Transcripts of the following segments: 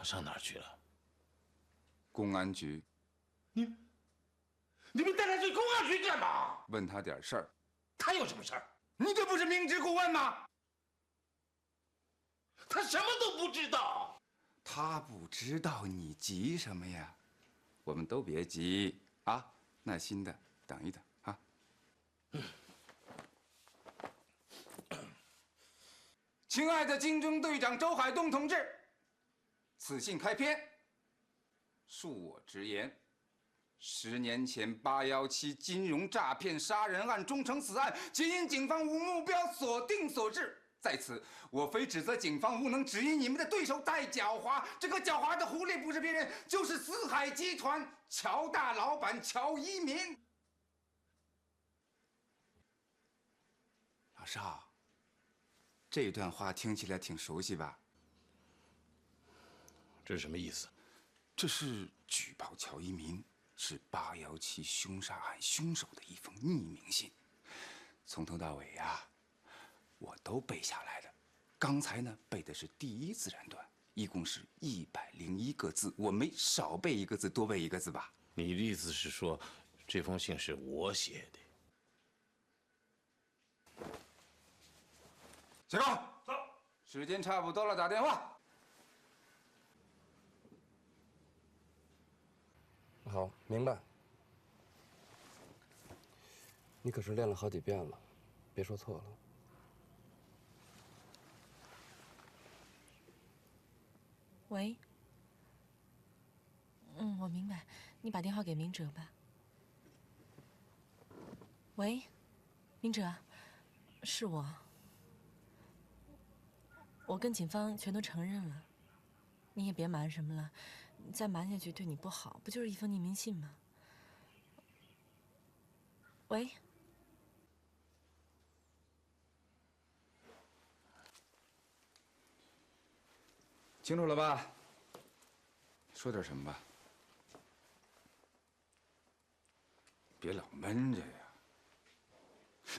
他上哪儿去了？公安局。你们带他去公安局干嘛？问他点事儿。他有什么事儿？你这不是明知故问吗？他什么都不知道。他不知道，你急什么呀？我们都别急啊，耐心的等一等啊。亲爱的金钟队长周海东同志，此信开篇，恕我直言，10年前817金融诈骗杀人案中诚死案，皆因警方无目标锁定所致。在此，我非指责警方无能，只因你们的对手太狡猾。这个狡猾的狐狸不是别人，就是四海集团乔大老板乔一鸣。老邵，这段话听起来挺熟悉吧？这是什么意思？这是举报乔一鸣是817凶杀案凶手的一封匿名信，从头到尾呀，我都背下来了。刚才呢背的是第一自然段，一共是101个字，我没少背一个字，多背一个字吧？你的意思是说，这封信是我写的？小高，走，时间差不多了，打电话。好，明白。你可是练了好几遍了，别说错了。喂。我明白，你把电话给明哲吧。喂，明哲，是我。我跟警方全都承认了，你也别瞒什么了，再瞒下去对你不好，不就是一封匿名信吗？喂。清楚了吧？说点什么吧。别老闷着呀。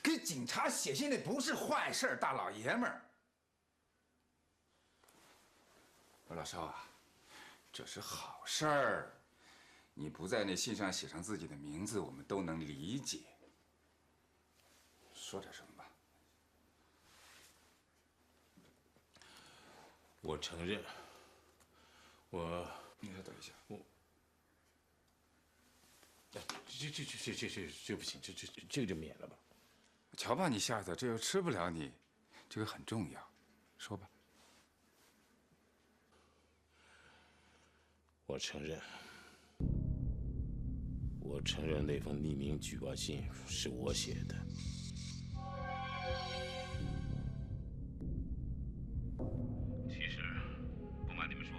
给警察写信那不是坏事，大老爷们儿。老邵啊，这是好事儿。你不在那信上写上自己的名字，我们都能理解。说点什么吧。我承认，你稍等一下。这不行，这个就免了吧。瞧把你吓的，这又吃不了你，这个很重要，说吧。我承认那封匿名举报信是我写的。其实，不瞒你们说，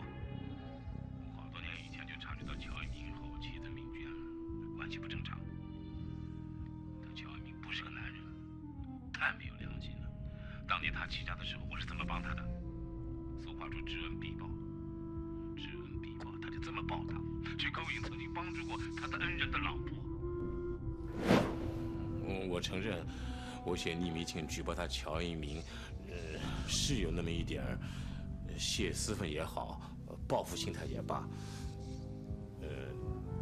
我好多年以前就察觉到乔一鸣和我妻子明娟关系不正常。但乔一鸣不是个男人，太没有良心了。当年他欺诈的时候，我是怎么帮他的？俗话说知恩必报，知恩必报，他就这么报答。去勾引曾经帮助过他的恩人的老婆。我承认，我写匿名信举报他乔一鸣，是有那么一点儿泄私愤也好，报复心态也罢，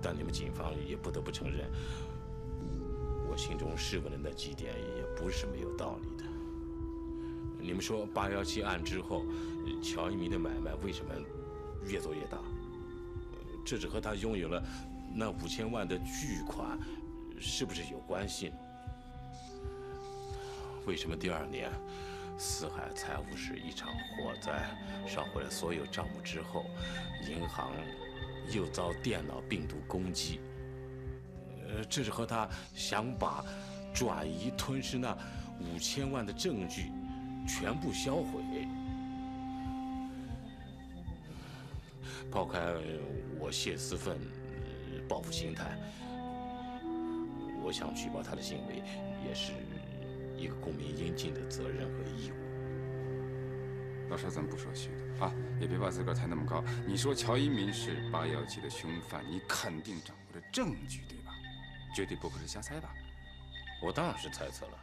但你们警方也不得不承认，我心中试问的那几点也不是没有道理的。你们说817案之后，乔一鸣的买卖为什么越做越大？这只和他拥有了那5000万的巨款，是不是有关系呢？为什么第2年，四海财务室一场火灾烧毁了所有账目之后，银行又遭电脑病毒攻击？这是和他想把转移吞噬那5000万的证据全部销毁。抛开我泄私愤、报复心态，我想举报他的行为，也是一个公民应尽的责任和义务。老邵，咱不说虚的啊，也别把自个儿抬那么高。你说乔一鸣是817的凶犯，你肯定掌握着证据，对吧？绝对不会是瞎猜吧？我当然是猜测了，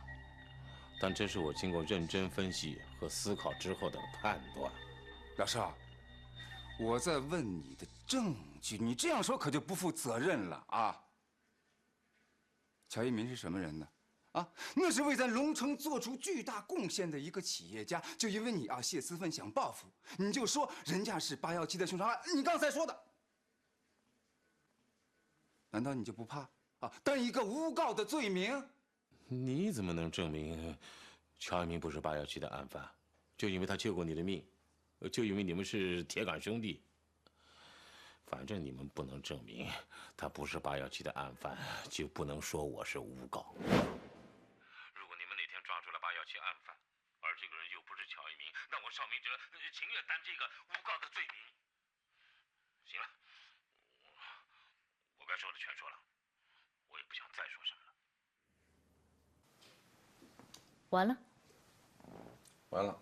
但这是我经过认真分析和思考之后的判断。老邵，我在问你的证据，你这样说可就不负责任了啊！乔一鸣是什么人呢？啊，那是为咱龙城做出巨大贡献的一个企业家。就因为你啊泄私愤想报复，你就说人家是817的凶杀案，你刚才说的，难道你就不怕啊？担一个诬告的罪名？你怎么能证明乔一鸣不是817的案犯？就因为他救过你的命，就因为你们是铁杆兄弟。反正你们不能证明他不是817的案犯，就不能说我是诬告。如果你们哪天抓住了817案犯，而这个人又不是乔一鸣，那我邵明哲情愿担这个诬告的罪名。行了，我该说的全说了，我也不想再说什么了。完了。完了。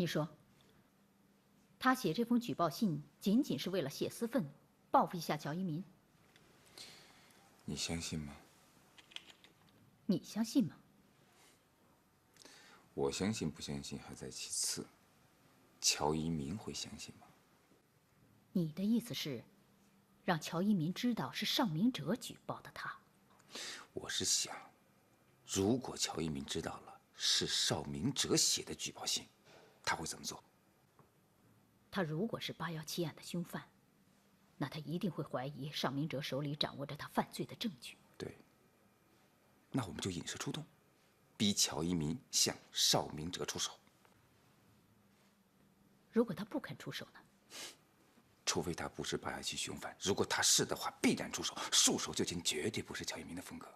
你说，他写这封举报信仅仅是为了泄私愤，报复一下乔一鸣？你相信吗？你相信吗？我相信不相信还在其次，乔一鸣会相信吗？你的意思是，让乔一鸣知道是邵明哲举报的他？我是想，如果乔一鸣知道了是邵明哲写的举报信，他会怎么做？他如果是817案的凶犯，那他一定会怀疑邵明哲手里掌握着他犯罪的证据。对，那我们就引蛇出洞，逼乔一鸣向邵明哲出手。如果他不肯出手呢？除非他不是817凶犯，如果他是的话，必然出手，束手就擒，绝对不是乔一鸣的风格。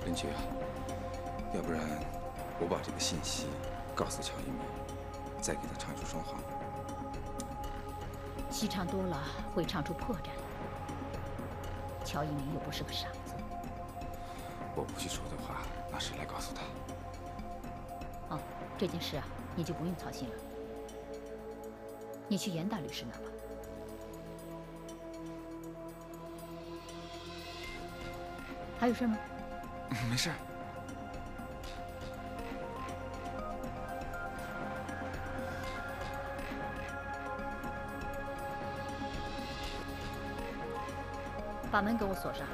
林局啊，要不然我把这个信息告诉乔一鸣，再给他唱出双簧。戏唱多了会唱出破绽来。乔一鸣又不是个傻子。我不去说的话，那谁来告诉他？哦，这件事啊，你就不用操心了。你去严大律师那吧。还有事吗？没事。把门给我锁上。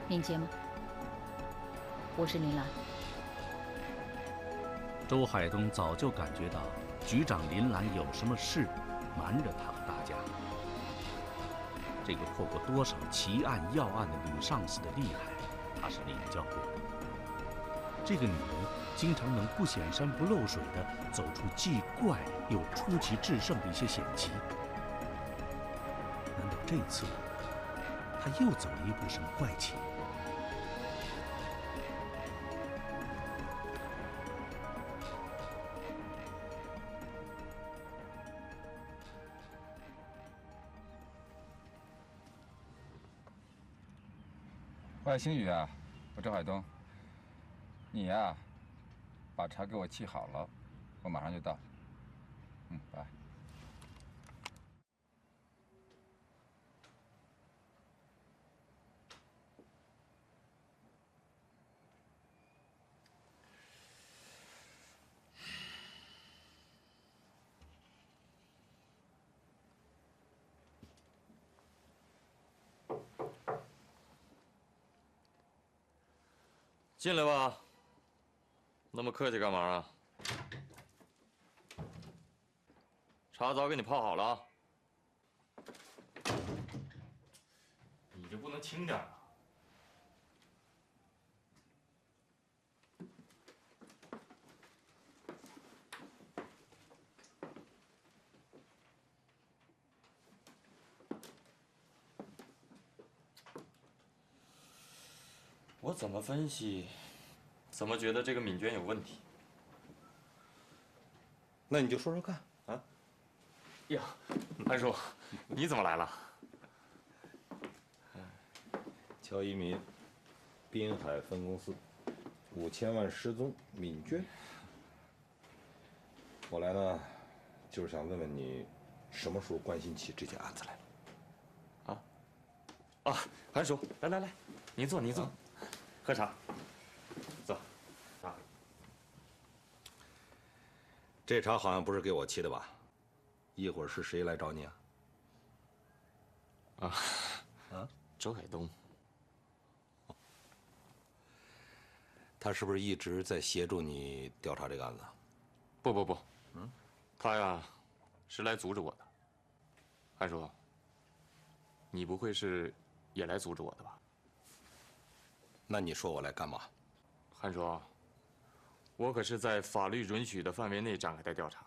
敏捷吗？我是林兰。周海东早就感觉到局长林兰有什么事瞒着他和大家。这个破过多少奇案要案的女上司的厉害，他是领教过的。这个女人经常能不显山不漏水地走出既怪又出奇制胜的一些险棋。难道这次她又走了一步什么怪棋？喂，星宇啊，我周海东。你呀，把茶给我沏好了，我马上就到。拜。进来吧，那么客气干嘛啊？茶早给你泡好了啊。你就不能轻点啊？我怎么分析，怎么觉得这个敏娟有问题？那你就说说看啊。呀，韩叔，你怎么来了？乔一鸣，滨海分公司，5000万失踪，敏娟。我来呢，就是想问问你，什么时候关心起这件案子来了？韩叔，来，您坐，喝茶，坐。啊，这茶好像不是给我沏的吧？一会儿是谁来找你啊？周海东。他是不是一直在协助你调查这个案子？不，他呀，是来阻止我的。韩叔，你不会是也来阻止我的吧？那你说我来干嘛？韩叔，我可是在法律允许的范围内展开的调查。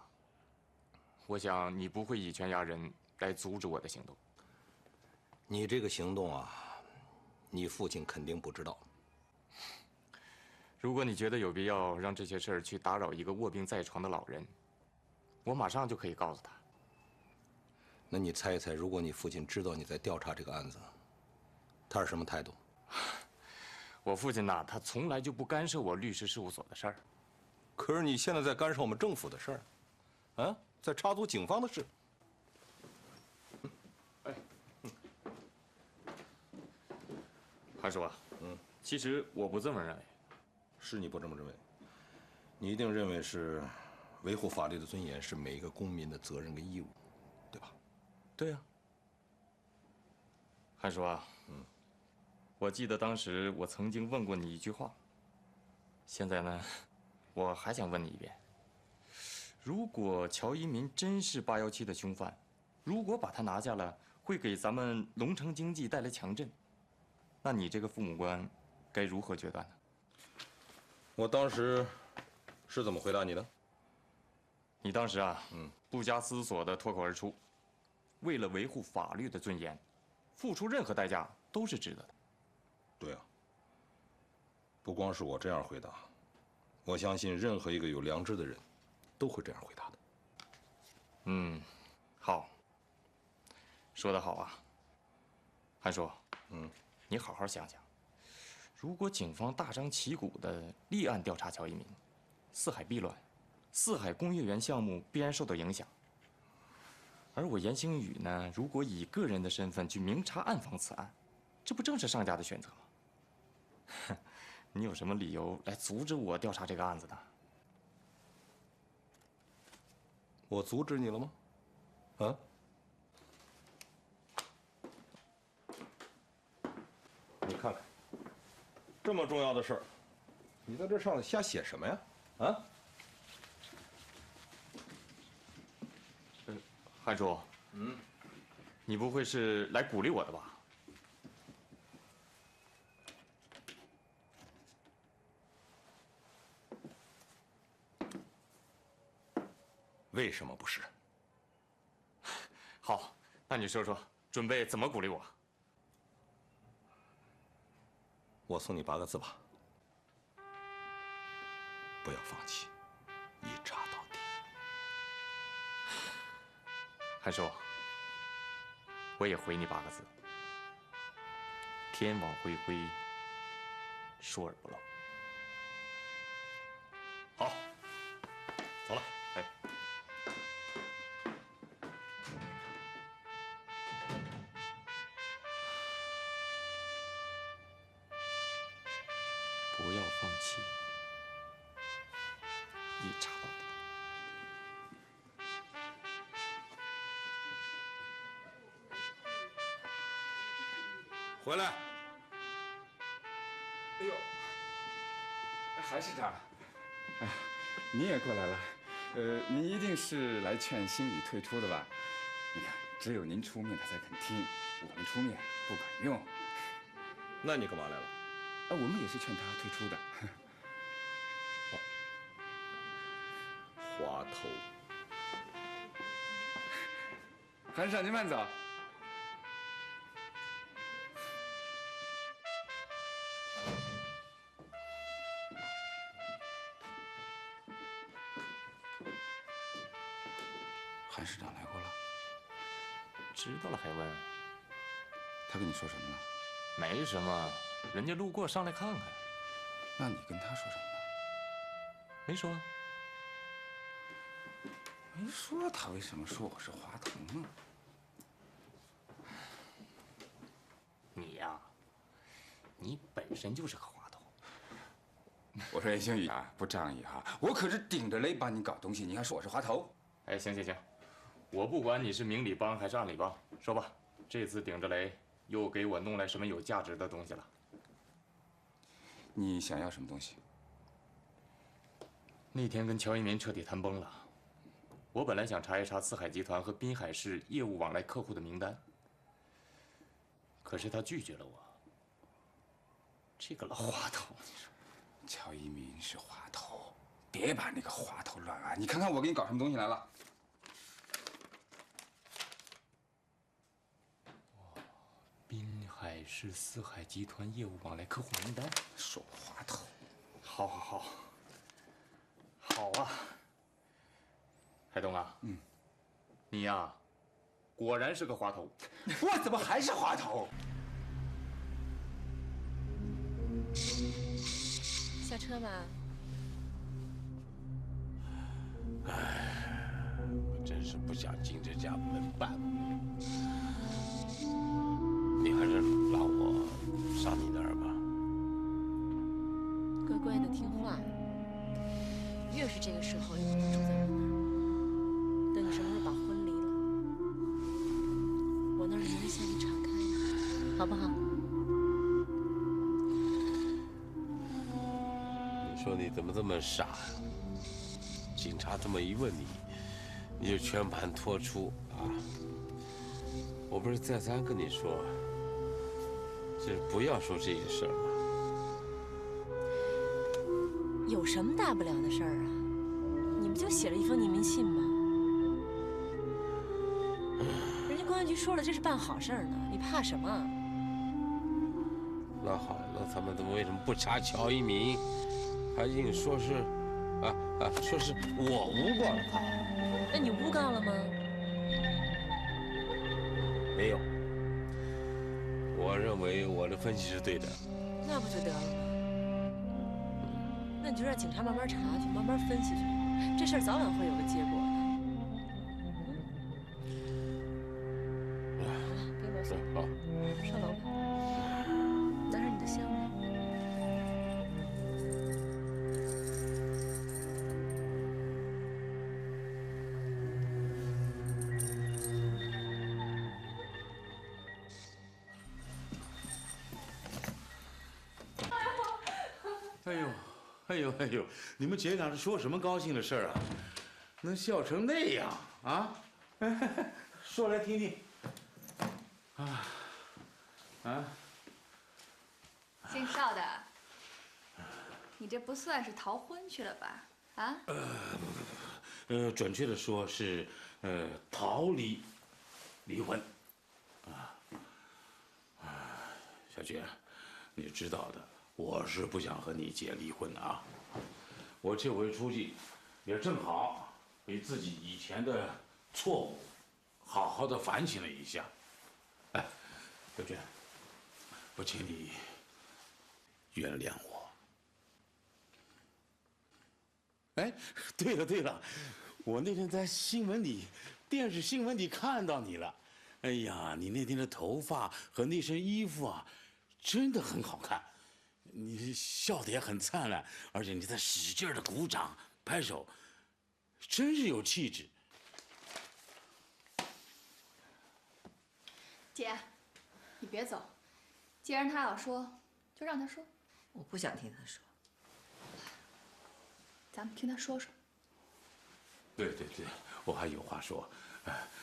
我想你不会以权压人来阻止我的行动。你这个行动啊，你父亲肯定不知道。如果你觉得有必要让这些事儿去打扰一个卧病在床的老人，我马上就可以告诉他。那你猜一猜，如果你父亲知道你在调查这个案子，他是什么态度？我父亲呐，他从来就不干涉我律师事务所的事儿。可是你现在在干涉我们政府的事儿，啊，在插足警方的事。韩叔啊，其实我不这么认为。是你不这么认为，你一定认为是维护法律的尊严是每一个公民的责任跟义务，对吧？对呀。韩叔啊，我记得当时我曾经问过你一句话，现在呢，我还想问你一遍：如果乔一民真是817的凶犯，如果把他拿下了，会给咱们龙城经济带来强振，那你这个父母官该如何决断呢？我当时是怎么回答你的？你当时啊，不加思索地脱口而出：“为了维护法律的尊严，付出任何代价都是值得的。”对啊，不光是我这样回答，我相信任何一个有良知的人，都会这样回答的。好，说得好啊，韩叔。你好好想想。如果警方大张旗鼓地立案调查乔一鸣，四海必乱，四海工业园项目必然受到影响。而我严星宇呢，如果以个人的身份去明察暗访此案，这不正是上家的选择吗？你有什么理由来阻止我调查这个案子呢？我阻止你了吗？啊？你看看。这么重要的事儿，你在这上头瞎写什么呀？啊？韩叔，你不会是来鼓励我的吧？为什么不是？好，那你说说，准备怎么鼓励我？我送你8个字吧：不要放弃，一查到底。韩叔，我也回你8个字：天网恢恢，疏而不漏。好，走了。哎。不要放弃，一查到底。回来。哎呦，还是这儿。哎，你也过来了。您一定是来劝星宇退出的吧？你看，只有您出面他才肯听，我们出面不管用。那你干嘛来了？我们也是劝他退出的。滑头。韩少，您慢走。韩市长来过了，知道了还问？他跟你说什么了？没什么，人家路过上来看看。那你跟他说什么了？没说。没说，他为什么说我是滑头呢？你呀，你本身就是个滑头。我说严星宇啊，不仗义哈，我可是顶着雷帮你搞东西，你还说我是滑头？哎，行行行，我不管你是明里帮还是暗里帮，说吧，这次顶着雷又给我弄来什么有价值的东西了？你想要什么东西？那天跟乔一民彻底谈崩了。我本来想查一查四海集团和滨海市业务往来客户的名单，可是他拒绝了我。这个老滑头，你说，乔一民是滑头，别把那个滑头乱按。你看看我给你搞什么东西来了？滨海市四海集团业务往来客户名单，说我滑头。好，好，好，好啊。海东啊，你呀，果然是个滑头。我怎么还是滑头？下车吧。我真是不想进这家门半步。你还是拉我上你那儿吧。乖乖的听话。越是这个时候，越不能住在我那儿。等你什么时候把婚离了，我那儿的门向你敞开呢，好不好？你说你怎么这么傻呀？警察这么一问你，你就全盘托出啊？我不是再三跟你说，就是不要说这个事儿吗？有什么大不了的事儿啊？你们就写了一封匿名信吗？人家公安局说了，这是办好事儿呢，你怕什么？那好，那他们为什么不查乔一鸣，还硬说是，说是我诬告了他？那你诬告了吗？没有，我认为我的分析是对的。那不就得了吗？那你就让警察慢慢查去，慢慢分析去，这事儿早晚会有个结果的。好了，别啰嗦，好，上楼吧，拿上你的箱子。哎呦！你们姐俩是说什么高兴的事儿啊？能笑成那样啊？说来听听。姓邵的，你这不算是逃婚去了吧？啊？准确的说是逃离离婚。小娟，你知道的。我是不想和你姐离婚啊！我这回出去，也正好给自己以前的错误好好的反省了一下。哎，小娟，我请你原谅我。哎，对了，我那天在新闻里，电视新闻里看到你了。哎呀，你那天的头发和那身衣服啊，真的很好看。你笑得也很灿烂，而且你在使劲的鼓掌拍手，真是有气质。姐，你别走，既然他要说，就让他说。我不想听他说。咱们听他说说。对，我还有话说，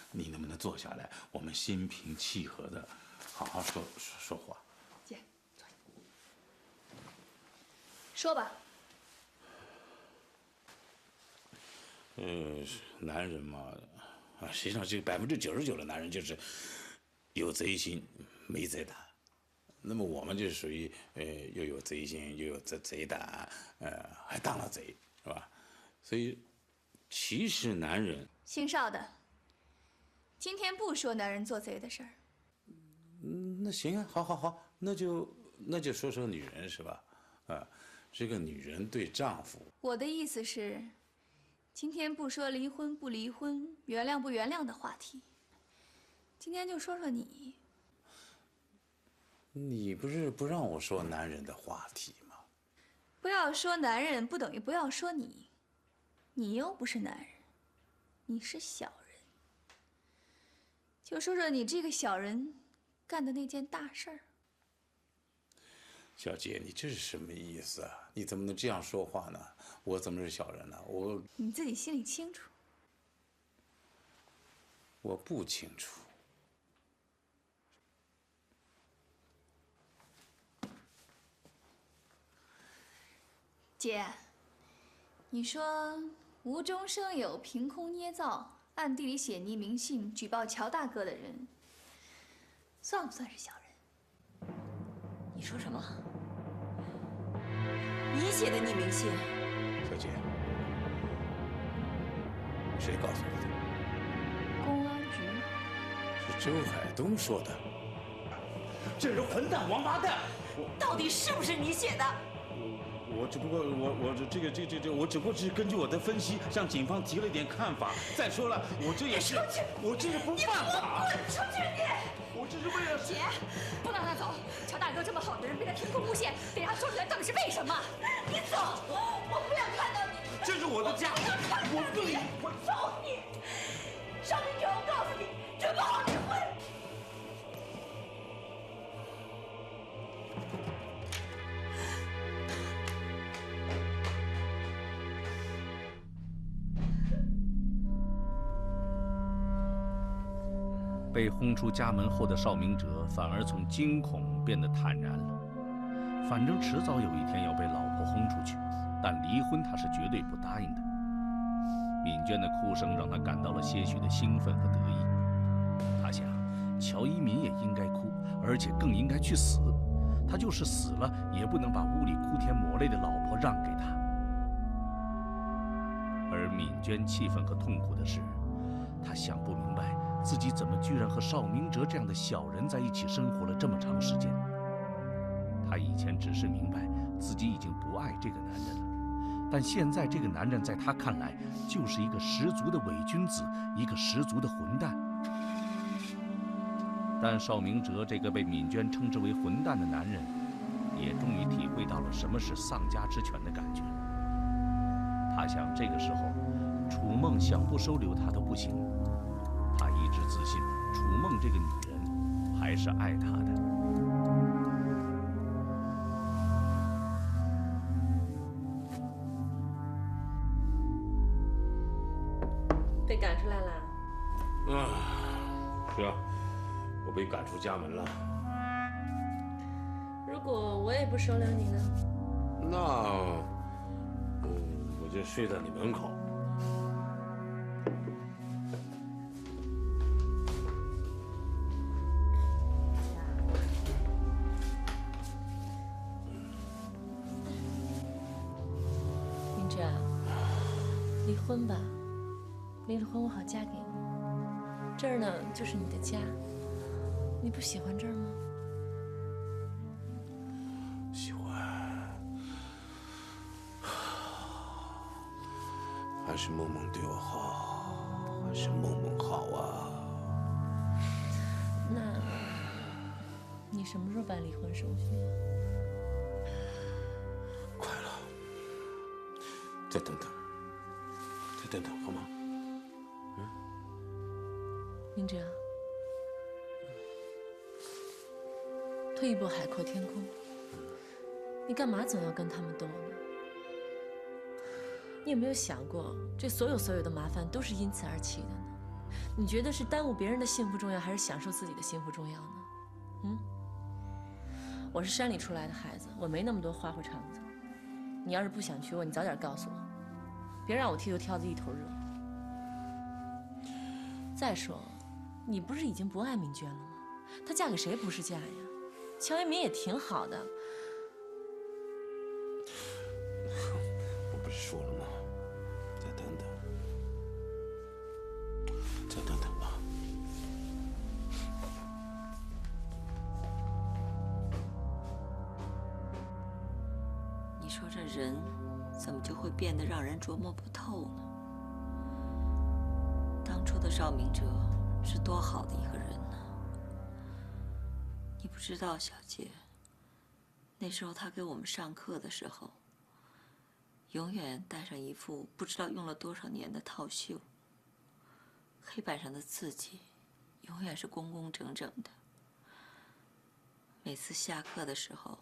你能不能坐下来，我们心平气和的好好说话？姐，坐下。说吧。男人嘛，实际上这99%的男人就是有贼心没贼胆。那么我们就属于又有贼心又有贼胆，还当了贼，是吧？所以歧视男人。姓邵的，今天不说男人做贼的事儿。那行啊，好，那就说说女人是吧？啊，这个女人对丈夫。我的意思是，今天不说离婚不离婚、原谅不原谅的话题，今天就说说你。你不是不让我说男人的话题吗？不要说男人，不等于不要说你。你又不是男人，你是小人。就说说你这个小人干的那件大事儿。小姐，你这是什么意思啊？你怎么能这样说话呢？我怎么是小人呢？你自己心里清楚。我不清楚。姐，你说无中生有、凭空捏造、暗地里写匿名信举报乔大哥的人，算不算是小人？你说什么？你写的匿名信？小姐，谁告诉你的？公安局。是周海东说的。这是混蛋王八蛋！到底是不是你写的？我只不过我只不过是根据我的分析，向警方提了一点看法。再说了，我这也是不犯法。滚出去你！我这是为了姐，不能让他走。乔大哥这么好的人，被他凭空诬陷，得让他说出来到底是为什么。你走，我不想看到你。这是我的家，我不离婚。走你！邵明哲，我告诉你，准备好离婚。被轰出家门后的邵明哲反而从惊恐变得坦然了。反正迟早有一天要被老婆轰出去，但离婚他是绝对不答应的。敏娟的哭声让他感到了些许的兴奋和得意。他想，乔一民也应该哭，而且更应该去死。他就是死了，也不能把屋里哭天抹泪的老婆让给他。而敏娟气愤和痛苦的是，她想不明白自己怎么居然和邵明哲这样的小人在一起生活了这么长时间。她以前只是明白自己已经不爱这个男人了，但现在这个男人在她看来就是一个十足的伪君子，一个十足的混蛋。但邵明哲这个被敏娟称之为混蛋的男人，也终于体会到了什么是丧家之犬的感觉。他想，这个时候，楚梦想不收留他都不行。他一直自信，楚梦这个女人还是爱他的。被赶出来了？是啊，我被赶出家门了。如果我也不收留你呢？那我就睡在你门口。明哲，离婚吧，离了婚我好嫁给你。这儿呢就是你的家，你不喜欢这儿吗？喜欢，还是梦梦对我好，还是梦梦好啊。那你什么时候办离婚手续？快了，再等等，再等等，好吗？明哲，退一步海阔天空。你干嘛总要跟他们斗呢？你有没有想过，这所有的麻烦都是因此而起的呢？你觉得是耽误别人的幸福重要，还是享受自己的幸福重要呢？我是山里出来的孩子，我没那么多花花肠子。你要是不想娶我，你早点告诉我，别让我剃头挑子一头热。再说，你不是已经不爱敏娟了吗？她嫁给谁不是嫁呀？乔一民也挺好的。我不是说了吗？再等等。这人怎么就会变得让人琢磨不透呢？当初的邵明哲是多好的一个人呢！你不知道，小杰，那时候他给我们上课的时候，永远戴上一副不知道用了多少年的套袖，黑板上的字迹永远是工工整整的。每次下课的时候，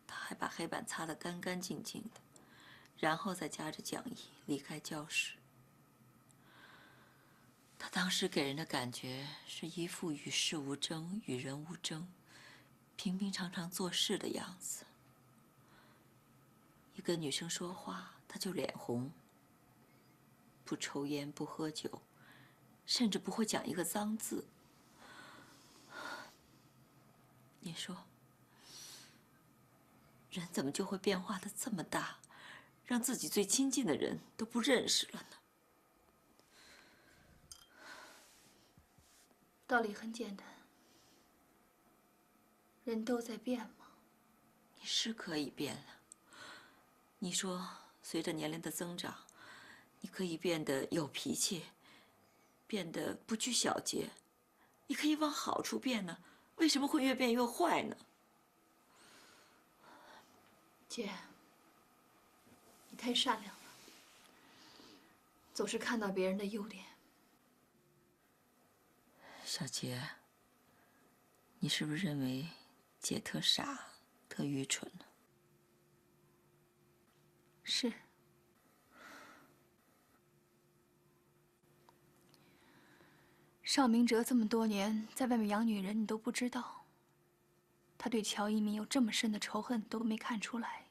他还把黑板擦得干干净净的，然后再夹着讲义离开教室。他当时给人的感觉是一副与世无争、与人无争、平平常常做事的样子。一跟女生说话，他就脸红，不抽烟，不喝酒，甚至不会讲一个脏字。你说，人怎么就会变化得这么大，让自己最亲近的人都不认识了呢？道理很简单，人都在变嘛。你是可以变了。你说，随着年龄的增长，你可以变得有脾气，变得不拘小节，你可以往好处变呢，为什么会越变越坏呢？姐，你太善良了，总是看到别人的优点。小杰，你是不是认为姐特傻、特愚蠢呢？是。邵明哲这么多年在外面养女人，你都不知道。他对乔一鸣有这么深的仇恨，都没看出来。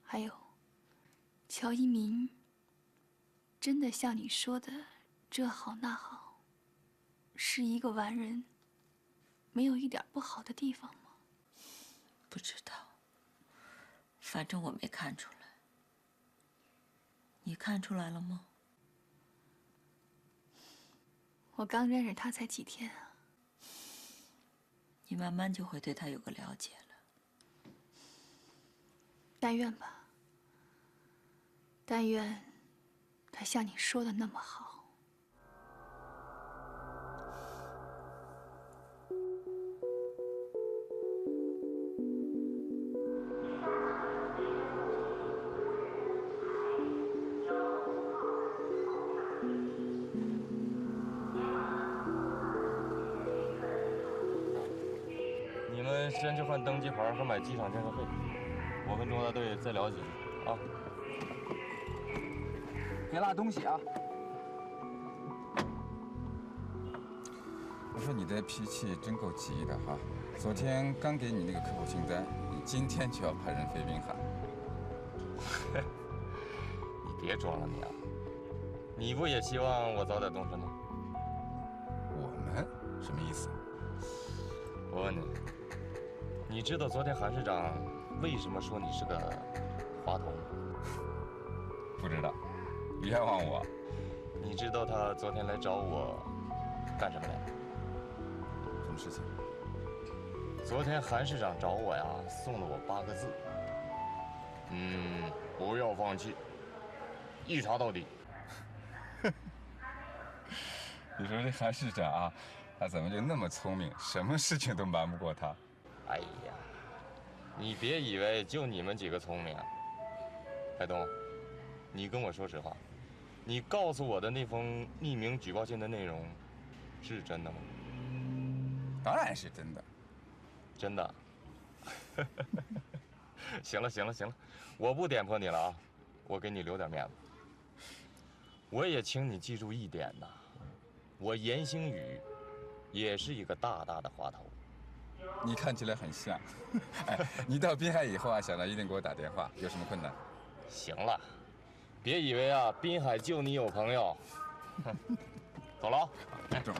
还有，乔一鸣真的像你说的这好那好，是一个完人，没有一点不好的地方吗？不知道，反正我没看出来。你看出来了吗？我刚认识他才几天啊。你慢慢就会对他有个了解了。但愿吧。但愿他像你说的那么好。你们先去换登机牌和买机场建设费，我跟中大队再聊几句啊。别落东西啊！我说你的脾气真够急的哈！昨天刚给你那个客户清单，你今天就要派人飞滨海。你别装了你啊！你不也希望我早点动身吗？我们什么意思？我问你，你知道昨天韩市长为什么说你是个滑头吗？不知道。冤枉我！你知道他昨天来找我干什么来？什么事情？昨天韩市长找我呀，送了我8个字：不要放弃，一查到底。你说这韩市长啊，他怎么就那么聪明，什么事情都瞒不过他？哎呀，你别以为就你们几个聪明啊。海东，你跟我说实话。你告诉我的那封匿名举报信的内容，是真的吗？当然是真的。真的。行了行了行了，我不点破你了啊，我给你留点面子。我也请你记住一点呐，我严星宇也是一个大大的滑头。你看起来很像。哎，你到滨海以后啊，小兰一定给我打电话，有什么困难？行了。别以为啊，滨海就你有朋友。走了啊！中。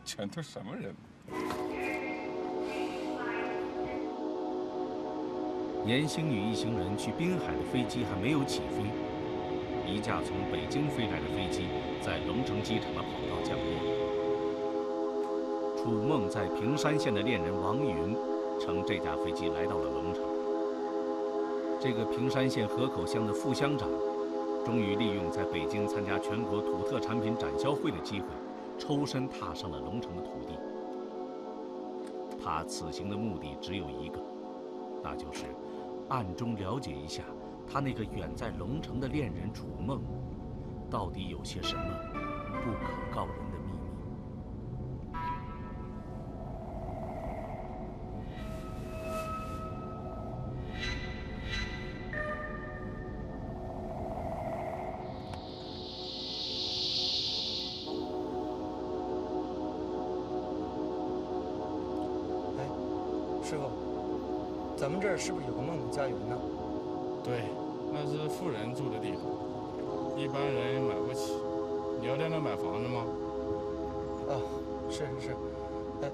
全都什么人？严星宇一行人去滨海的飞机还没有起飞，一架从北京飞来的飞机在龙城机场的跑道降落。楚梦在平山县的恋人王云乘这架飞机来到了龙城。这个平山县河口乡的副乡长，终于利用在北京参加全国土特产品展销会的机会，抽身踏上了龙城的土地。他此行的目的只有一个，那就是暗中了解一下他那个远在龙城的恋人楚梦，到底有些什么不可告人的秘密。师傅，咱们这儿是不是有个孟母家园呢？对，那是富人住的地方，一般人买不起。你要在那买房子吗？啊，是。哎，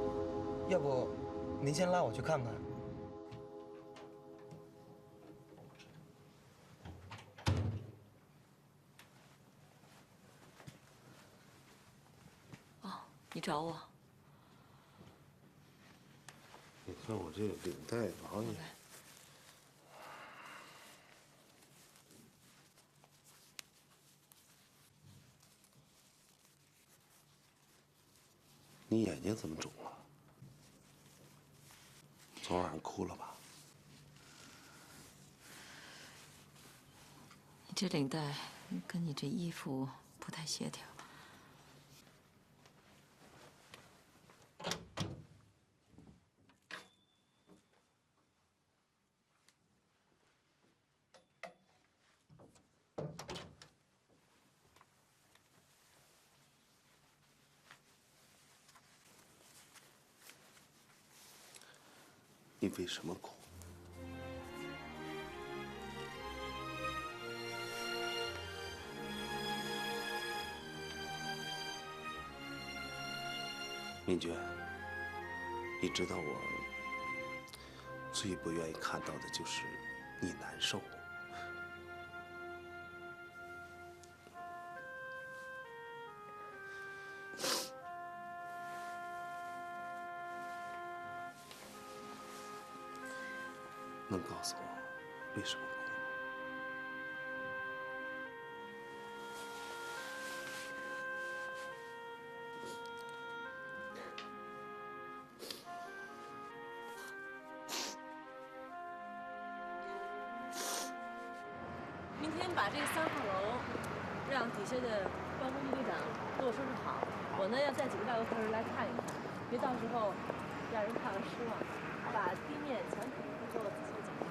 要不您先拉我去看看？哦，你找我？你看我这领带老也……你眼睛怎么肿了？昨晚上哭了吧？你这领带跟你这衣服不太协调。你为什么哭？明娟，你知道我最不愿意看到的就是你难受。能告诉我为什么哭吗？明天把这个3号楼让底下的办公队长给我收拾好，我呢要带几个外国客人来看一看，别到时候让人看了失望。把地面墙体都做仔细检查。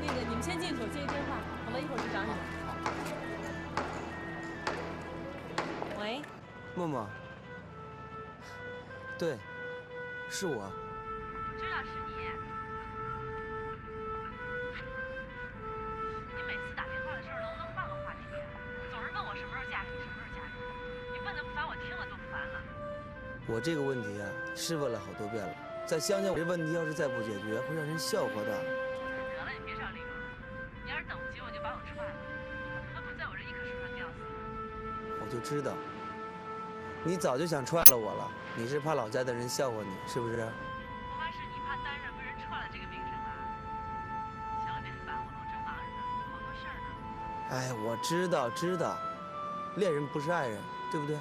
那个，你们先进去，我接一电话，好吧？一会儿去找你们。喂，默默。对，是我。知道是你。你每次打电话的时候能不能换个话题？总是问我什么时候嫁给你，什么时候嫁给你。你问的不烦，我听了都烦了。我这个问题啊，是问了好多遍了。在乡下，这问题要是再不解决，会让人笑话的。得了，你别找理由。你要是等不及，我就把我踹了，何苦在我这一棵树上吊死？我就知道，你早就想踹了我了。你是怕老家的人笑话你，是不是？我怕是你怕单上被人踹了这个名声啊。行了，别烦我了，我正忙着呢，有好多事儿呢。哎，我知道，恋人不是爱人，对不对？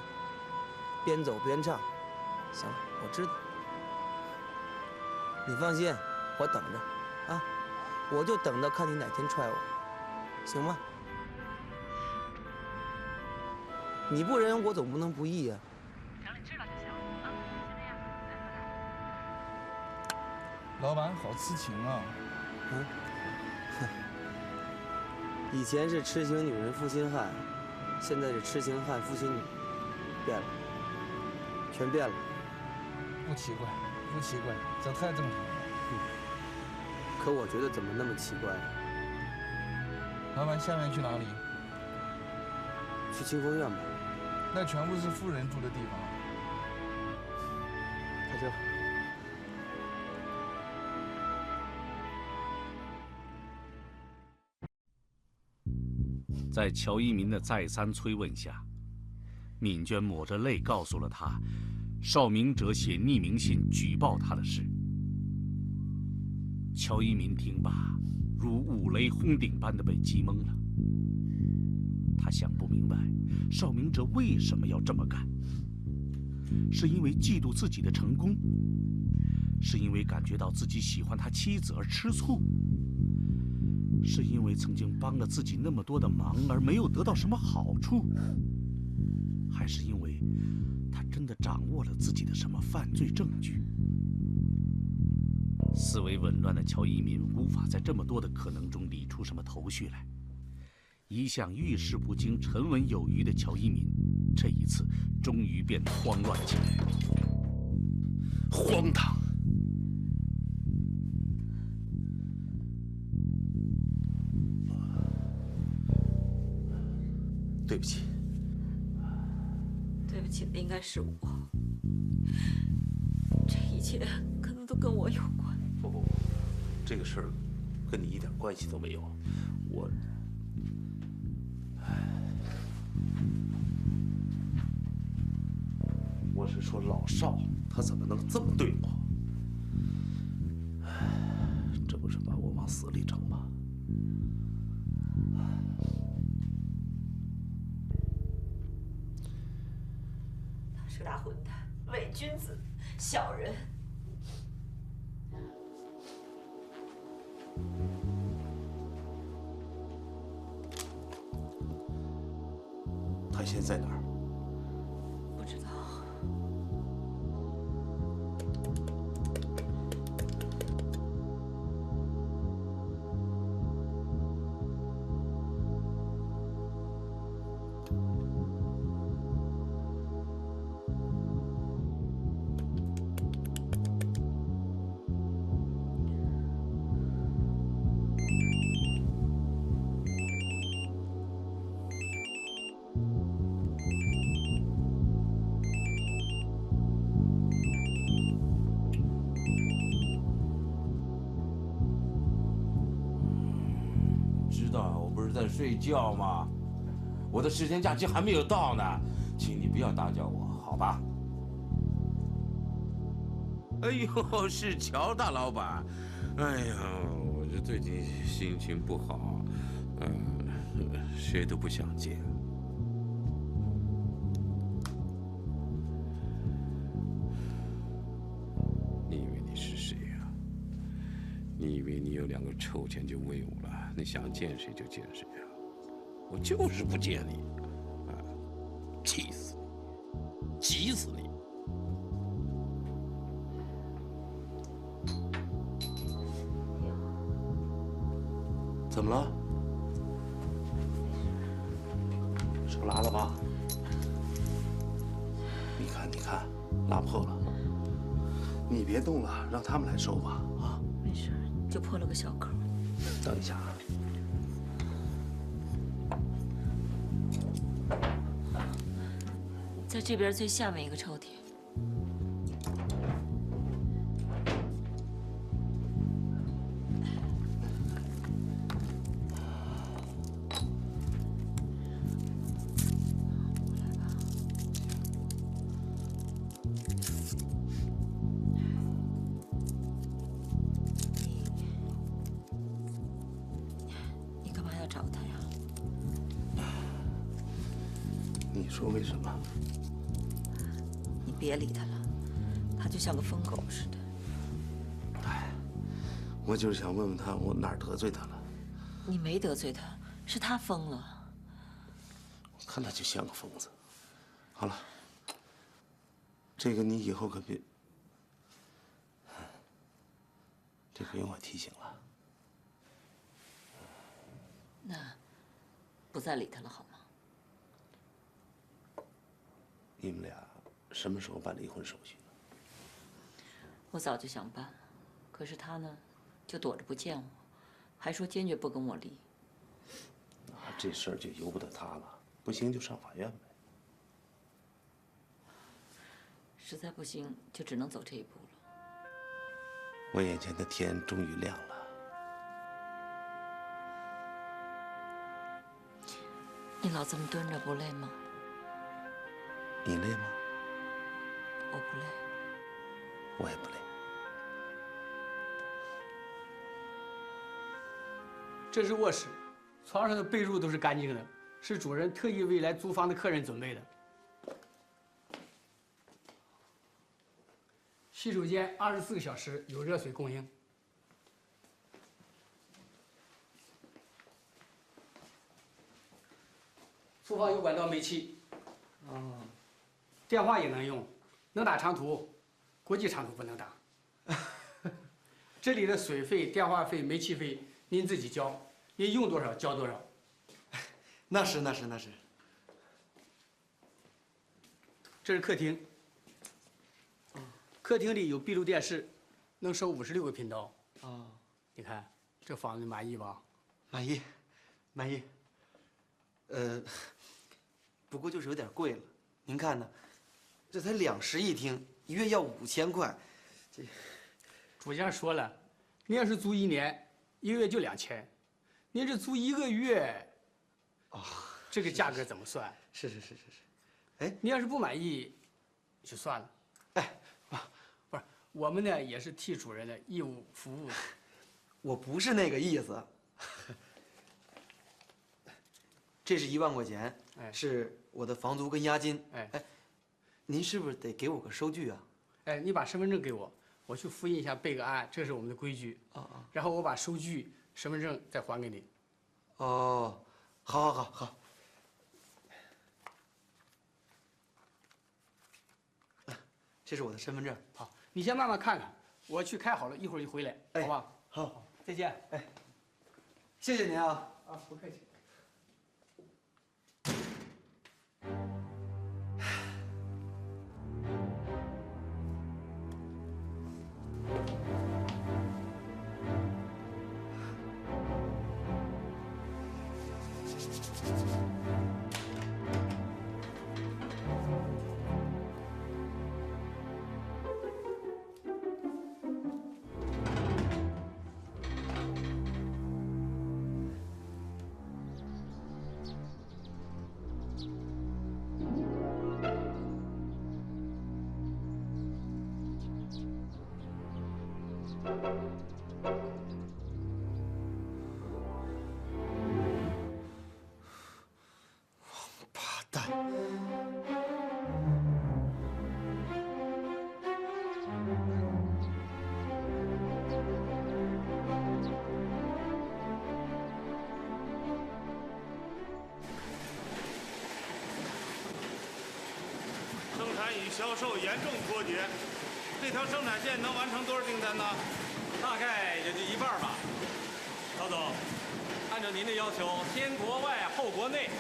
边走边唱，行了，我知道。你放心，我等着，啊，我就等到看你哪天踹我，行吗？你不仁，我总不能不义啊。行了，你知道就行啊，先这样，老板好痴情啊！以前是痴情女人负心汉，现在是痴情汉负心女，变了，全变了。不奇怪，这太正常了。可我觉得怎么那么奇怪啊？老板，下面去哪里？去清风院吧。那全部是富人住的地方。喝酒。在乔一民的再三催问下，敏娟抹着泪告诉了他邵明哲写匿名信举报他的事。乔一民听罢，如五雷轰顶般的被击懵了。他想不明白，邵明哲为什么要这么干？是因为嫉妒自己的成功？是因为感觉到自己喜欢他妻子而吃醋？是因为曾经帮了自己那么多的忙而没有得到什么好处？还是因为他真的掌握了自己的什么犯罪证据？思维紊乱的乔一敏无法在这么多的可能中理出什么头绪来。一向遇事不惊、沉稳有余的乔一敏，这一次终于变得慌乱起来。荒唐！对不起，对不起的应该是我，这一切可能都跟我有关。不，这个事儿跟你一点关系都没有。我是说老邵，他怎么能这么对我？这不是把我往死里整吗？他是个大混蛋，伪君子，小人。他现在哪儿？不知道。在睡觉吗？我的10天假期还没有到呢，请你不要打搅我，好吧？哎呦，是乔大老板。哎呀，我这最近心情不好，谁都不想见。你以为你是谁呀？你以为你有2个臭钱就威武了？你想见谁就见谁啊！我就是不见你，气死你，急死你！怎么了？手拉了吧？你看，你看，拉破了。你别动了，让他们来收吧。啊，没事，就破了个小口。等一下啊。在这边最下面一个抽屉。你干嘛要找他呀？你说为什么？你别理他了，他就像个疯狗似的。哎，我就是想问问他，我哪儿得罪他了？你没得罪他，是他疯了。我看他就像个疯子。好了，这个你以后可别，这个用我提醒了。那不再理他了，好吗？你们俩什么时候办离婚手续？我早就想办，可是他呢，就躲着不见我，还说坚决不跟我离。那这事儿就由不得他了，不行就上法院呗。实在不行，就只能走这一步了。我眼前的天终于亮了。你老这么蹲着不累吗？你累吗？我不累。我也不累。这是卧室，床上的被褥都是干净的，是主人特意为来租房的客人准备的。洗手间24个小时有热水供应。厨房有管道煤气，电话也能用，能打长途，国际长途不能打。这里的水费、电话费、煤气费您自己交，您用多少交多少。那是。这是客厅，客厅里有闭路电视，能收56个频道。你看这房子满意吧？满意。不过就是有点贵了。您看呢？这才2室一厅，一月要5000块。这主家说了，您要是租1年，1个月就2000，您这租1个月，这个价格怎么算？是。哎，您要是不满意，就算了。不是，我们呢也是替主人的义务服务的。我不是那个意思。这是1万块钱，是我的房租跟押金。您是不是得给我个收据啊？你把身份证给我，我去复印一下备个案，这是我们的规矩。然后我把收据、身份证再还给你。好。这是我的身份证。好，你先慢慢看看，我去开好了，一会儿就回来，好吧？好，再见。谢谢您啊。不客气。销售严重脱节，这条生产线能完成多少订单呢？大概也就1半吧。曹总，按照您的要求，先国外后国内，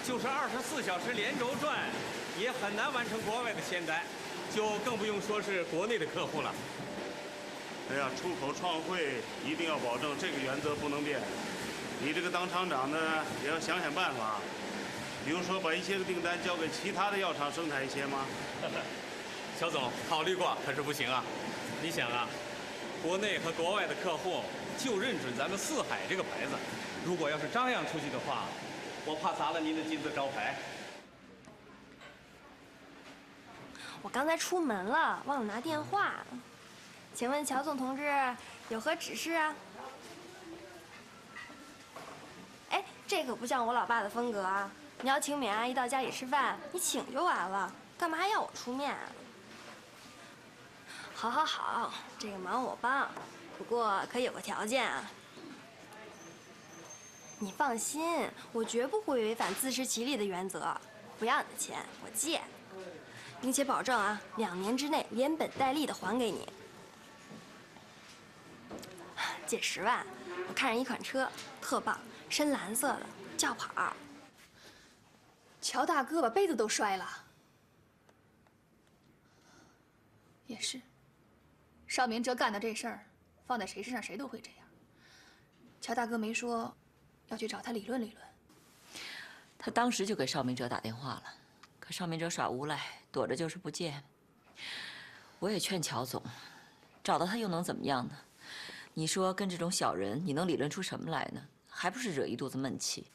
就是24小时连轴转，也很难完成国外的签单，就更不用说是国内的客户了。哎呀，出口创汇一定要保证这个原则不能变。你这个当厂长的也要想想办法。比如说，把一些个订单交给其他的药厂生产一些吗？肖总考虑过，可是不行啊。你想啊，国内和国外的客户就认准咱们四海这个牌子，如果要是张扬出去的话，我怕砸了您的金字招牌。我刚才出门了，忘了拿电话。请问乔总同志有何指示啊？哎，这可不像我老爸的风格啊！你要请美阿姨到家里吃饭，你请就完了，干嘛还要我出面啊？好，这个忙我帮，不过可有个条件啊。你放心，我绝不会违反自食其力的原则，不要你的钱，我借，并且保证啊，2年之内连本带利的还给你。借10万，我看上一款车，特棒，深蓝色的，轿跑。乔大哥把杯子都摔了。也是，邵明哲干的这事儿，放在谁身上谁都会这样。乔大哥没说要去找他理论理论。他当时就给邵明哲打电话了，可邵明哲耍无赖，躲着就是不见。我也劝乔总，找到他又能怎么样呢？你说跟这种小人，你能理论出什么来呢？还不是惹一肚子闷气。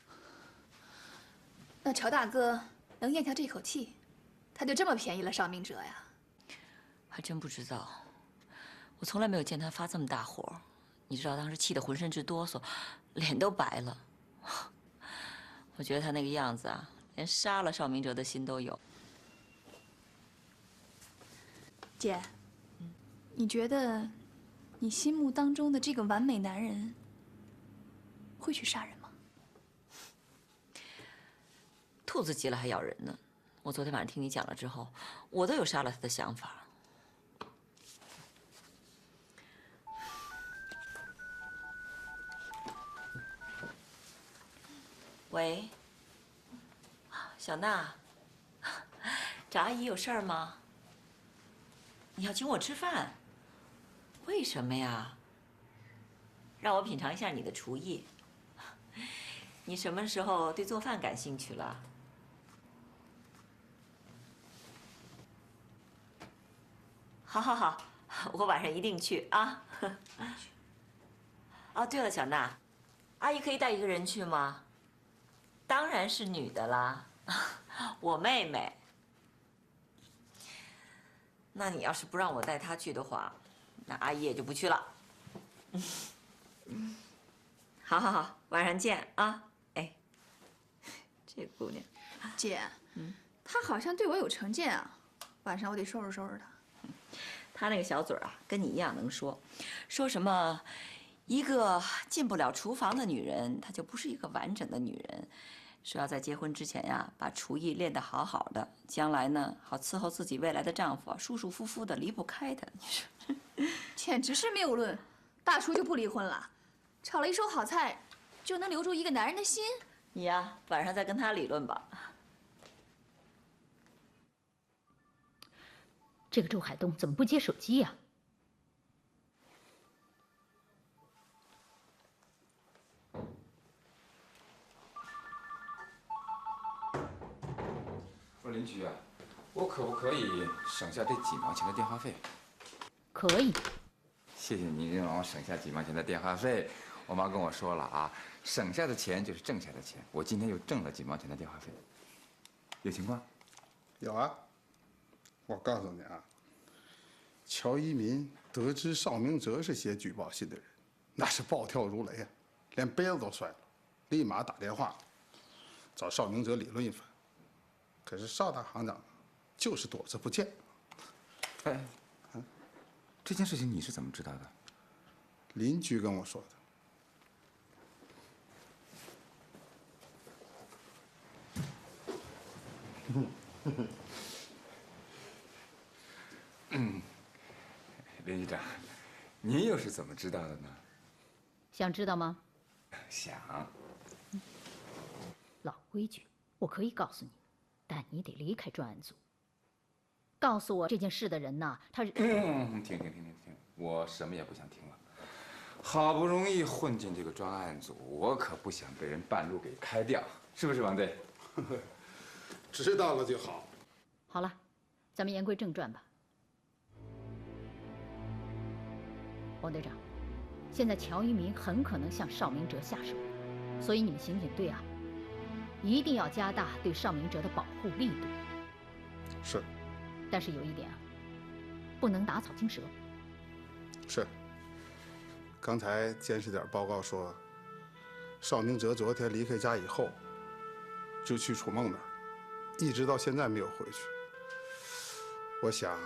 那乔大哥能咽下这口气，他就这么便宜了邵明哲呀？还真不知道，我从来没有见他发这么大火。你知道当时气得浑身直哆嗦，脸都白了。我觉得他那个样子啊，连杀了邵明哲的心都有。姐，你觉得你心目当中的这个完美男人会去杀人吗？兔子急了还咬人呢。我昨天晚上听你讲了之后，我都有杀了他的想法。喂，小娜，找阿姨有事儿吗？你要请我吃饭？为什么呀？让我品尝一下你的厨艺。你什么时候对做饭感兴趣了？好，好，好，我晚上一定去啊。哦，对了，小娜，阿姨可以带一个人去吗？当然是女的啦，我妹妹。那你要是不让我带她去的话，那阿姨也就不去了。好，好，好，晚上见啊！哎，这姑娘，姐，她好像对我有成见啊，晚上我得收拾收拾她。她那个小嘴啊，跟你一样能说，说什么一个进不了厨房的女人，她就不是一个完整的女人。说要在结婚之前呀，把厨艺练得好好的，将来呢好伺候自己未来的丈夫，舒舒服服的，离不开他。你说，简直是谬论！大厨就不离婚了，炒了一手好菜，就能留住一个男人的心？你呀，晚上再跟他理论吧。这个周海东怎么不接手机呀？我说邻居啊，我可不可以省下这几毛钱的电话费？可以。谢谢您让我省下几毛钱的电话费。我妈跟我说了啊，省下的钱就是挣下的钱。我今天又挣了几毛钱的电话费。有情况？有啊。我告诉你啊，乔一民得知邵明哲是写举报信的人，那是暴跳如雷啊，连杯子都摔了，立马打电话找邵明哲理论一番。可是邵大行长就是躲着不见。哎，这件事情你是怎么知道的？邻居跟我说的。林局长，您又是怎么知道的呢？想知道吗？想。老规矩，我可以告诉你，但你得离开专案组。告诉我这件事的人呐，他是……停，我什么也不想听了。好不容易混进这个专案组，我可不想被人半路给开掉，是不是，王队？知道了就好。好了，咱们言归正传吧。王队长，现在乔一鸣很可能向邵明哲下手，所以你们刑警队啊，一定要加大对邵明哲的保护力度。是。但是有一点啊，不能打草惊蛇。是。刚才监视点报告说，邵明哲昨天离开家以后，就去楚梦那儿，一直到现在没有回去。我想，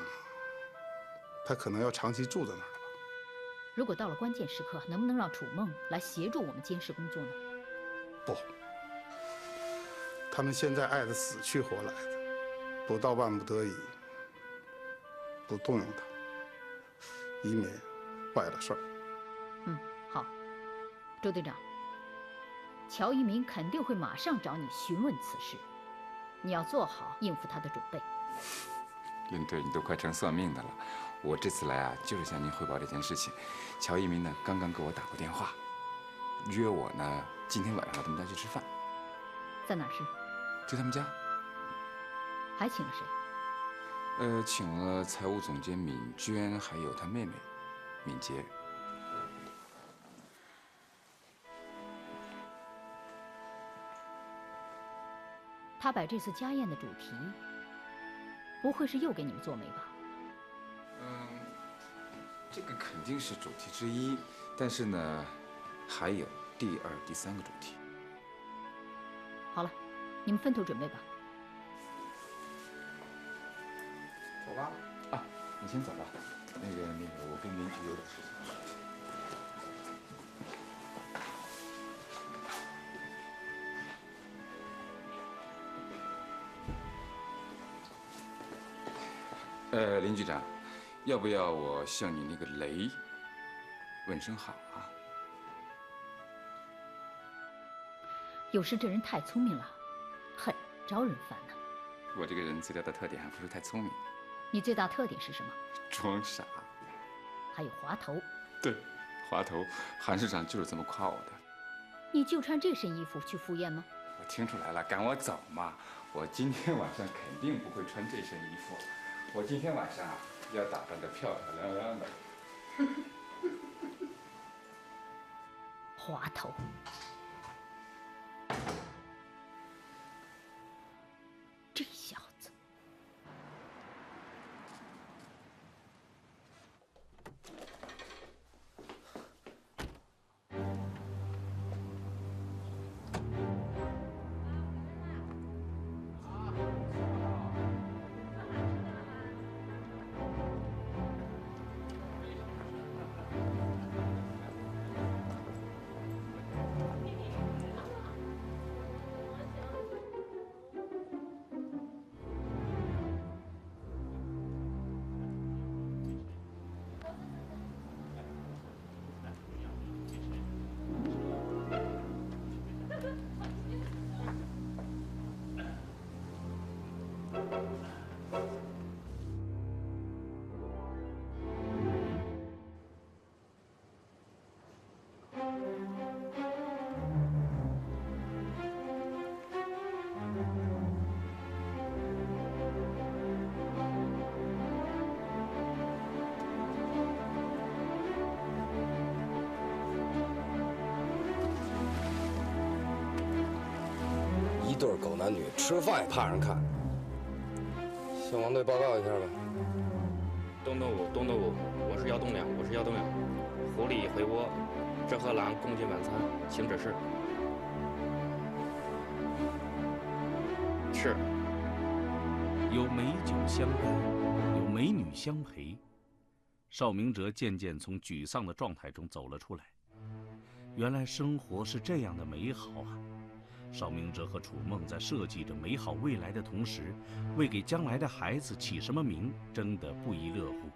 他可能要长期住在那儿了吧。如果到了关键时刻，能不能让楚梦来协助我们监视工作呢？不，他们现在爱得死去活来的，不到万不得已，不动用他，以免坏了事儿。好，周队长，乔一鸣肯定会马上找你询问此事，你要做好应付他的准备。林队，你都快成算命的了。我这次来啊，就是向您汇报这件事情。乔一鸣呢，刚刚给我打过电话，约我呢今天晚上到他们家去吃饭。在哪儿吃？就他们家。还请了谁？请了财务总监闵娟，还有她妹妹闵洁。他摆这次家宴的主题，不会是又给你们做媒吧？这个肯定是主题之一，但是呢，还有第2、第3个主题。好了，你们分头准备吧。走吧。啊，你先走吧。那个，我跟邻居有点事情。林局长，要不要我向你那个雷问声好啊？有时这人太聪明了，很招人烦呢。我这个人最大的特点还不是太聪明。你最大特点是什么？装傻。还有滑头。对，滑头，韩市长就是这么夸我的。你就穿这身衣服去赴宴吗？我听出来了，赶我走嘛！我今天晚上肯定不会穿这身衣服。我今天晚上要打扮得漂漂亮亮的。滑头。这小子。一对狗男女吃饭也怕人看。向王队报告一下吧。东东武，我是姚东良，狐狸回窝，这和狼共进晚餐，请指示。是。有美酒相伴，有美女相陪，邵明哲渐渐从沮丧的状态中走了出来。原来生活是这样的美好啊！邵明哲和楚梦在设计着美好未来的同时，为给将来的孩子起什么名争得不亦乐乎。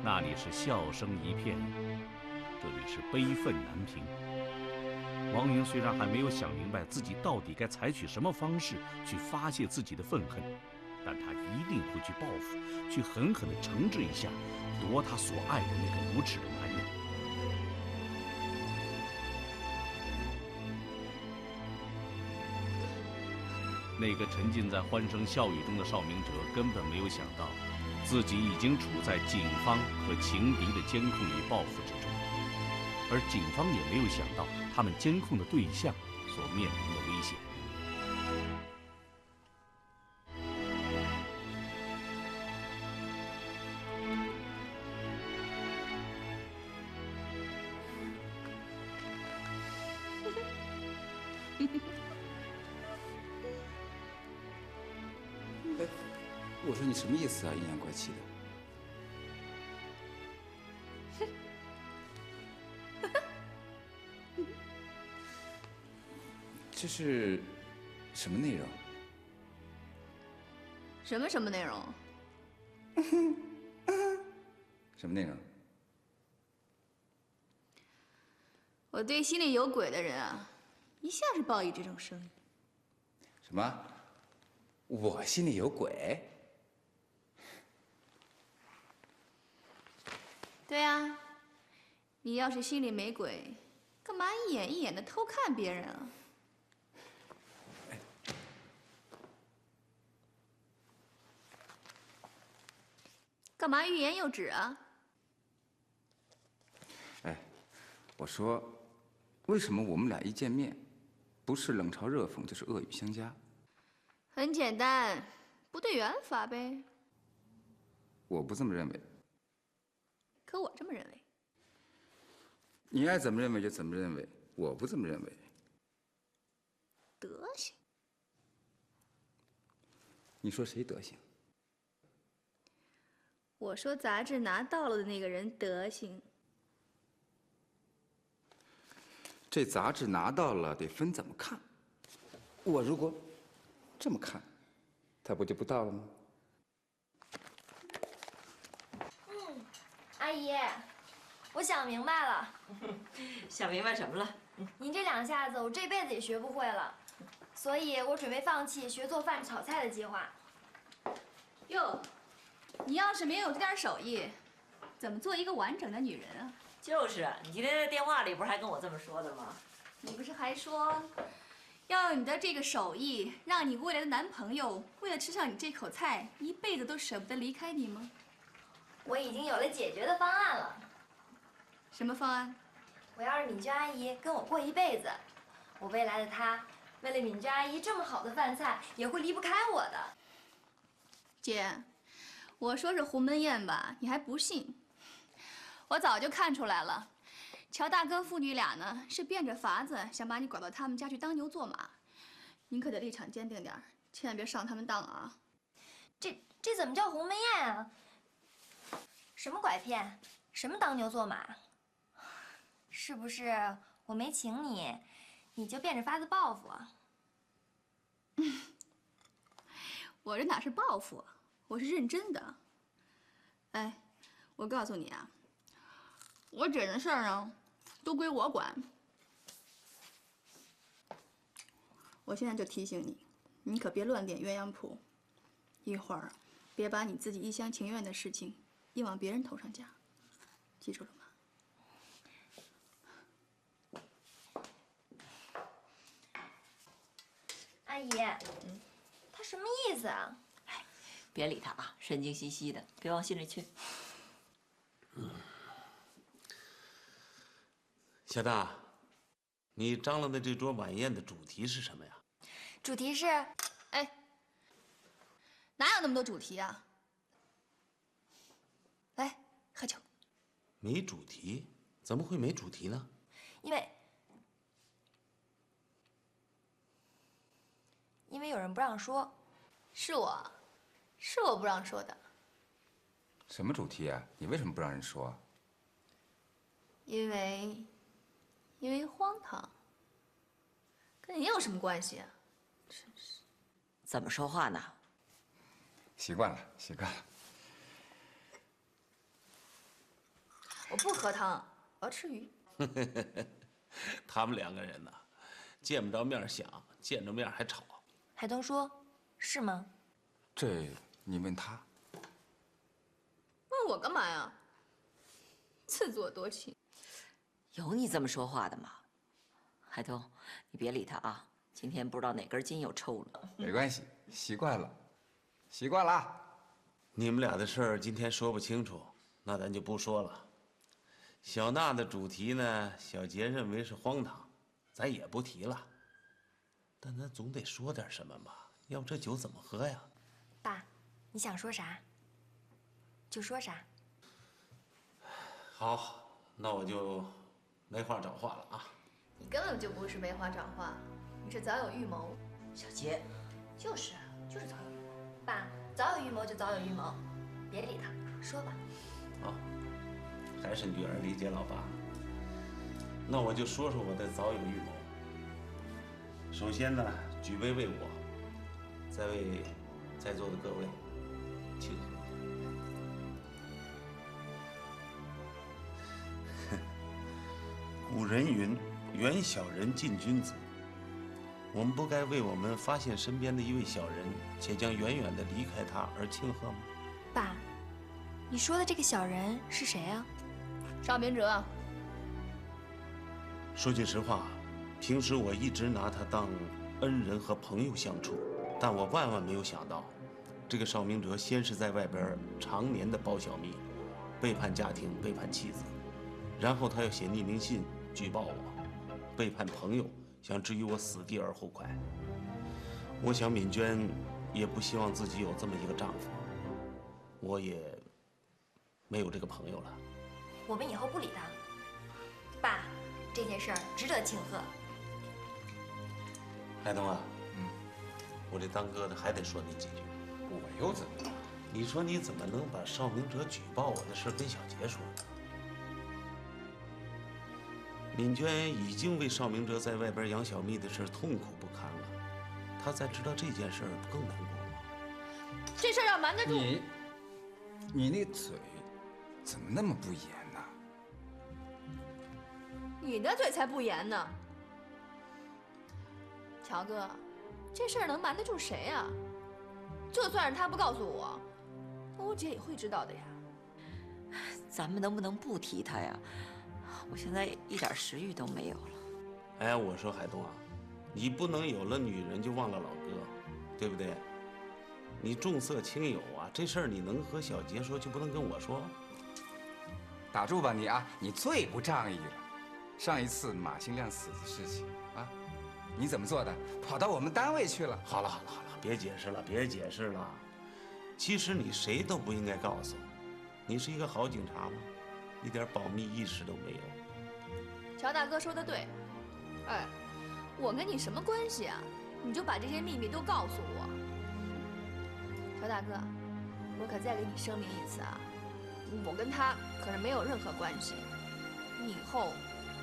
那里是笑声一片，这里是悲愤难平。王莹虽然还没有想明白自己到底该采取什么方式去发泄自己的愤恨，但她一定会去报复，去狠狠地惩治一下夺她所爱的那个无耻的男人。那个沉浸在欢声笑语中的邵明哲根本没有想到，自己已经处在警方和情敌的监控与报复之中，而警方也没有想到他们监控的对象所面临的危险。我说你什么意思啊？阴阳怪气的。这是什么内容？什么内容？什么内容？我对心里有鬼的人啊，一下是报以这种声音。什么？我心里有鬼？对啊，你要是心里没鬼，干嘛一眼一眼的偷看别人啊？干嘛欲言又止啊？哎，我说，为什么我们俩一见面，不是冷嘲热讽，就是恶语相加？很简单，不对缘法呗。我不这么认为，可我这么认为。你爱怎么认为就怎么认为，我不这么认为。德行？你说谁德行？我说杂志拿到了的那个人德行。这杂志拿到了得分怎么看。我如果这么看，他不就不到了吗？阿姨，我想明白了。想明白什么了？您这2下子，我这辈子也学不会了，所以我准备放弃学做饭炒菜的计划。哟，你要是没有这点手艺，怎么做一个完整的女人啊？就是，你今天在电话里不是还跟我这么说的吗？你不是还说，要用你的这个手艺，让你未来的男朋友为了吃上你这口菜，一辈子都舍不得离开你吗？我已经有了解决的方案了。什么方案？我要让敏娟阿姨跟我过一辈子，我未来的她，为了敏娟阿姨这么好的饭菜，也会离不开我的。姐，我说是鸿门宴吧，你还不信？我早就看出来了，乔大哥父女俩呢是变着法子想把你拐到他们家去当牛做马，您可得立场坚定点，千万别上他们当啊！这怎么叫鸿门宴啊？什么拐骗？什么当牛做马？是不是我没请你，你就变着法子报复啊？我这哪是报复，我是认真的。哎，我告诉你啊，我姐的事儿呢，都归我管。我现在就提醒你，你可别乱点鸳鸯谱，一会儿别把你自己一厢情愿的事情硬往别人头上加，记住了吗？阿姨，他什么意思啊？别理他啊，神经兮兮的，别往心里去。小大，你张罗的这桌晚宴的主题是什么呀？主题是，哎，哪有那么多主题啊？来，喝酒。没主题？怎么会没主题呢？因为有人不让说。是我不让说的。什么主题啊？你为什么不让人说啊？因为荒唐，跟你有什么关系啊？真是。怎么说话呢？习惯了，习惯了。我不喝汤，我要吃鱼。他们2个人呢，见不着面想，见着面还吵。海东说：“是吗？”这你问他。问我干嘛呀？自作多情。有你这么说话的吗？海东，你别理他啊！今天不知道哪根筋又抽了。没关系，习惯了，习惯了。你们俩的事儿今天说不清楚，那咱就不说了。小娜的主题呢，小杰认为是荒唐，咱也不提了。但咱总得说点什么吧，要不这酒怎么喝呀？爸，你想说啥就说啥。好，那我就没话找话了啊。你根本就不是没话找话，你是早有预谋。小杰，就是早有预谋。爸，早有预谋就早有预谋，别理他，说吧。好，还是女儿理解老爸。那我就说说我的早有预谋。首先呢，举杯为我，再为在座的各位庆贺。古人云：“远小人近君子。”我们不该为我们发现身边的一位小人，且将远远地离开他而庆贺吗？爸，你说的这个小人是谁啊？邵明哲。说句实话，平时我一直拿他当恩人和朋友相处，但我万万没有想到，这个邵明哲先是在外边常年的包小蜜，背叛家庭，背叛妻子，然后他要写匿名信举报我，背叛朋友，想置于我死地而后快。我想敏娟也不希望自己有这么一个丈夫，我也没有这个朋友了。我们以后不理他。爸，这件事儿值得庆贺。海东啊，我这当哥的还得说你几句。我又怎么了？你说你怎么能把邵明哲举报我的事跟小杰说呢？敏娟已经为邵明哲在外边养小蜜的事痛苦不堪了，她再知道这件事儿不更难过吗？这事儿要瞒得住你那嘴怎么那么不严呢？你的嘴才不严呢。乔哥，这事儿能瞒得住谁呀？就算是他不告诉我，我姐也会知道的呀。咱们能不能不提他呀？我现在一点食欲都没有了。哎，我说海东啊，你不能有了女人就忘了老哥，对不对？你重色轻友啊，这事儿你能和小杰说，就不能跟我说？打住吧你啊！你最不仗义了。上一次马兴亮死的事情啊，你怎么做的？跑到我们单位去了。好了，别解释了，别解释了。其实你谁都不应该告诉。你是一个好警察吗？一点保密意识都没有。乔大哥说的对，哎，我跟你什么关系啊？你就把这些秘密都告诉我。乔大哥，我可再给你声明一次啊，我跟他可是没有任何关系。你以后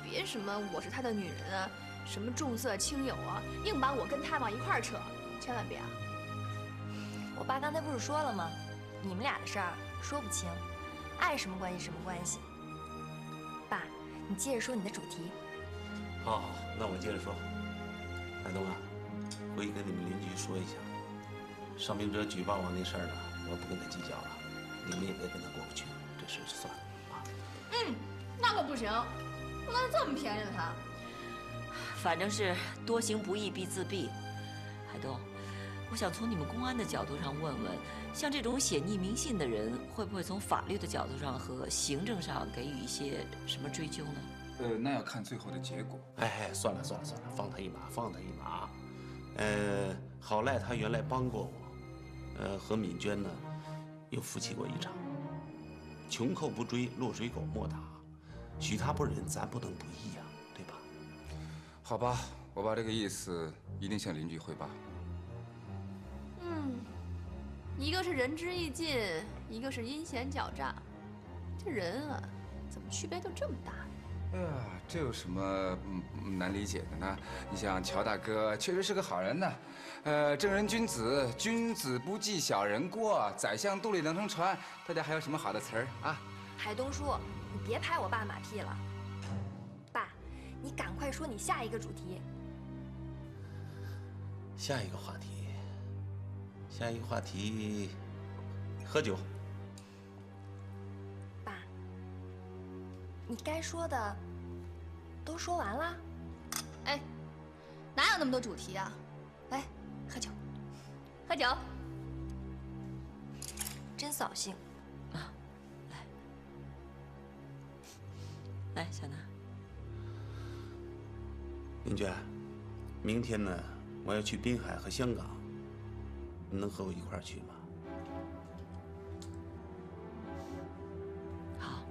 别什么我是他的女人啊，什么重色轻友啊，硬把我跟他往一块儿扯，千万别啊！我爸刚才不是说了吗？你们俩的事儿说不清，爱什么关系什么关系。爸，你接着说你的主题。好，那我接着说。海东啊，回去跟你们邻居说一下，邵明哲举报我那事儿呢，我不跟他计较了，你们也别跟他过不去，这事就算了啊。那可不行，不能这么便宜了他。反正是多行不义必自毙。海东，我想从你们公安的角度上问问，像这种写匿名信的人，会不会从法律的角度上和行政上给予一些什么追究呢？那要看最后的结果。哎，算了，放他一马，放他一马。好赖他原来帮过我，和敏娟呢又夫妻过一场。穷寇不追，落水狗莫打。许他不仁，咱不能不义呀，对吧？好吧，我把这个意思一定向邻居汇报。一个是仁至义尽，一个是阴险狡诈，这人啊，怎么区别就这么大？哎呀，这有什么难理解的呢？你像乔大哥确实是个好人呢，正人君子，君子不计小人过，宰相肚里能撑船，大家还有什么好的词儿啊？海东叔，你别拍我爸马屁了。爸，你赶快说你下一个主题。下一个话题，喝酒。爸，你该说的都说完了？哎，哪有那么多主题啊？来，喝酒，喝酒。真扫兴啊！来，小娜。敏娟，明天呢，我要去滨海和香港，你能和我一块儿去吗？好，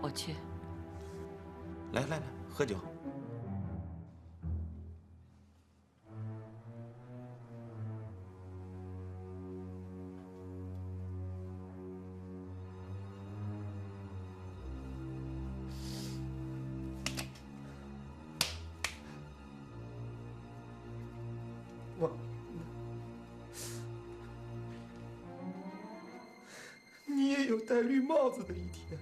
我去。来，喝酒。你也有戴绿帽子的一天。